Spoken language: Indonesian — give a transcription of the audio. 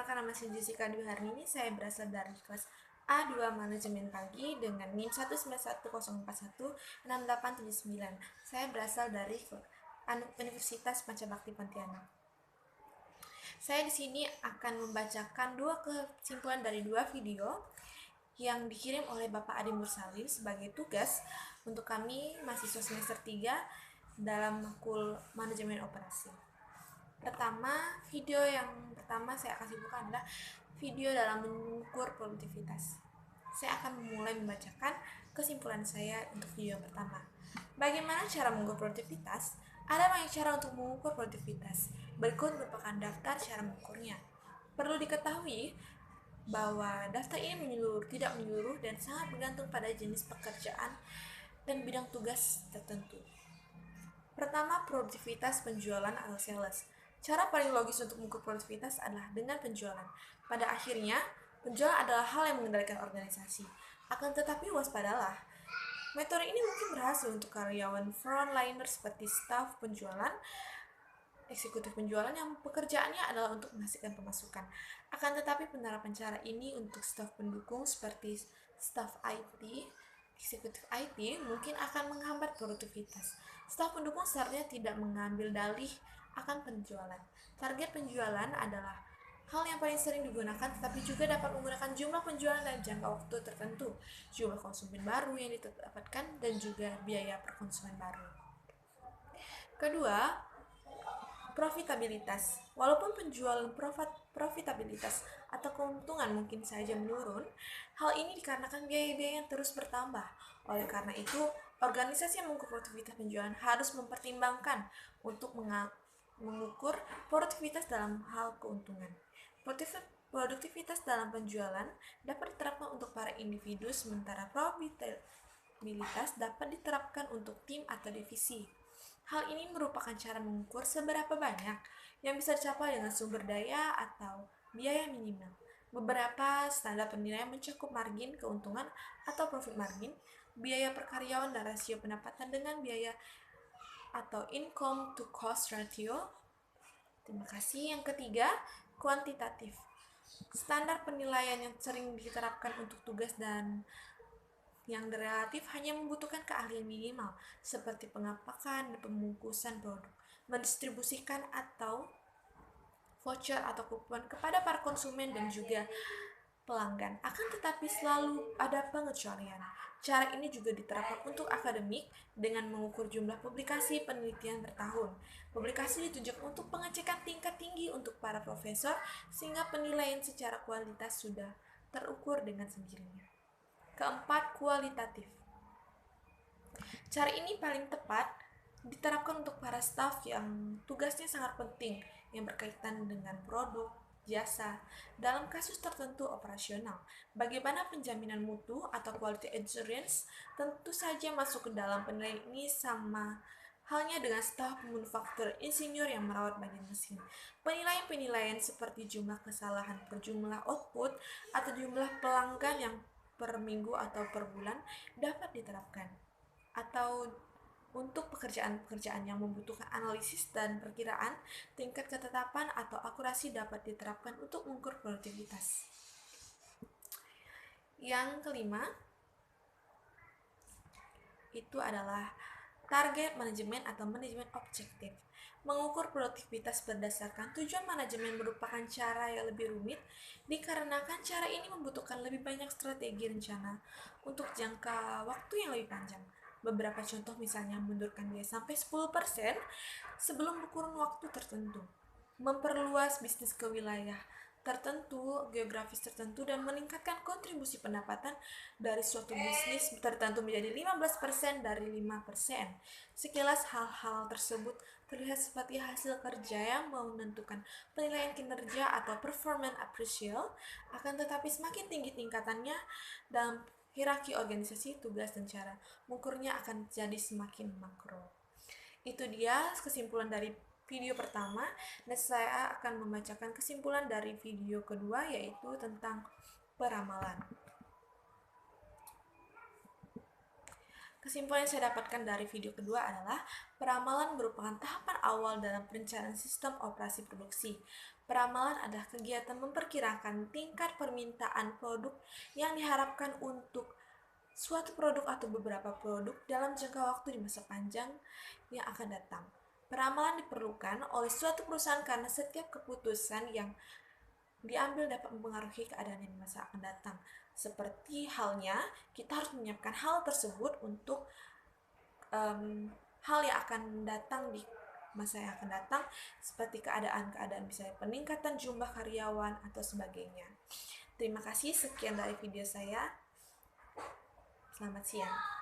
Perkenalkan, nama saya Jessica Dwi Harni. Saya berasal dari kelas A2 Manajemen Pagi dengan NIM 191016879. Saya berasal dari Universitas Pancabakti Pontianak. Saya di sini akan membacakan dua kesimpulan dari dua video yang dikirim oleh Bapak Adi Mursalim sebagai tugas untuk kami mahasiswa semester 3 dalam makul manajemen operasi. Video yang pertama saya akan sebutkan adalah video dalam mengukur produktivitas. Saya akan mulai membacakan kesimpulan saya untuk video yang pertama. Bagaimana cara mengukur produktivitas? Ada banyak cara untuk mengukur produktivitas. Berikut merupakan daftar cara mengukurnya. Perlu diketahui bahwa daftar ini tidak menyeluruh dan sangat bergantung pada jenis pekerjaan dan bidang tugas tertentu. Pertama, produktivitas penjualan atau sales. Cara paling logis untuk mengukur produktivitas adalah dengan penjualan. Pada akhirnya, penjualan adalah hal yang mengendalikan organisasi. Akan tetapi waspadalah. Metode ini mungkin berhasil untuk karyawan frontliner seperti staf penjualan, eksekutif penjualan yang pekerjaannya adalah untuk menghasilkan pemasukan. Akan tetapi penerapan cara ini untuk staf pendukung seperti staf IT, eksekutif IT mungkin akan menghambat produktivitas. Staf pendukung seharusnya tidak mengambil dalih akan penjualan. Target penjualan adalah hal yang paling sering digunakan, tetapi juga dapat menggunakan jumlah penjualan dalam jangka waktu tertentu, jumlah konsumen baru yang didapatkan, dan juga biaya per konsumen baru. Kedua, profitabilitas. Walaupun penjualan profitabilitas atau keuntungan mungkin saja menurun, hal ini dikarenakan biaya-biaya yang terus bertambah. Oleh karena itu, organisasi yang mengukur produktivitas penjualan harus mempertimbangkan untuk mengukur produktivitas dalam hal keuntungan. Produktivitas dalam penjualan dapat diterapkan untuk para individu, sementara profitabilitas dapat diterapkan untuk tim atau divisi. Hal ini merupakan cara mengukur seberapa banyak yang bisa dicapai dengan sumber daya atau biaya minimal. Beberapa standar penilaian mencakup margin keuntungan atau profit margin, biaya per karyawan, dan rasio pendapatan dengan biaya atau income to cost ratio. Terima kasih. Yang ketiga, kuantitatif. Standar penilaian yang sering diterapkan untuk tugas dan yang relatif hanya membutuhkan keahlian minimal, seperti pengapakan dan pembungkusan produk, mendistribusikan atau voucher atau kupon kepada para konsumen dan juga pelanggan. Akan tetapi selalu ada pengecualian. Cara ini juga diterapkan untuk akademik dengan mengukur jumlah publikasi penelitian per tahun. Publikasi ditujukan untuk pengecekan tingkat tinggi untuk para profesor, sehingga penilaian secara kualitas sudah terukur dengan sendirinya. Keempat, kualitatif. Cara ini paling tepat diterapkan untuk para staf yang tugasnya sangat penting yang berkaitan dengan produk, jasa, dalam kasus tertentu operasional. Bagaimana penjaminan mutu atau quality assurance tentu saja masuk ke dalam penilaian ini, sama halnya dengan staf manufaktur, insinyur yang merawat bagian mesin. Penilaian-penilaian seperti jumlah kesalahan per jumlah output atau jumlah pelanggan yang per minggu atau per bulan dapat diterapkan. Atau untuk pekerjaan-pekerjaan yang membutuhkan analisis dan perkiraan, tingkat ketetapan atau akurasi dapat diterapkan untuk mengukur produktivitas. Yang kelima, itu adalah target manajemen atau manajemen objektif. Mengukur produktivitas berdasarkan tujuan manajemen merupakan cara yang lebih rumit dikarenakan cara ini membutuhkan lebih banyak strategi rencana untuk jangka waktu yang lebih panjang. Beberapa contoh misalnya mundurkan biaya sampai 10% sebelum kurun waktu tertentu, memperluas bisnis ke wilayah tertentu, geografis tertentu, dan meningkatkan kontribusi pendapatan dari suatu bisnis tertentu menjadi 15% dari 5%. Sekilas hal-hal tersebut terlihat seperti hasil kerja yang menentukan penilaian kinerja atau performance appraisal, akan tetapi semakin tinggi tingkatannya dalam hierarki organisasi, tugas dan cara mengukurnya akan jadi semakin makro. Itu dia kesimpulan dari video pertama, dan saya akan membacakan kesimpulan dari video kedua, yaitu tentang peramalan. Kesimpulan yang saya dapatkan dari video kedua adalah peramalan merupakan tahapan awal dalam perencanaan sistem operasi produksi. Peramalan adalah kegiatan memperkirakan tingkat permintaan produk yang diharapkan untuk suatu produk atau beberapa produk dalam jangka waktu di masa panjang yang akan datang. Peramalan diperlukan oleh suatu perusahaan karena setiap keputusan yang diambil dapat mempengaruhi keadaan di masa akan datang. Seperti halnya, kita harus menyiapkan hal tersebut untuk hal yang akan datang di masa yang akan datang, seperti keadaan-keadaan misalnya peningkatan jumlah karyawan atau sebagainya. Terima kasih, sekian dari video saya. Selamat siang.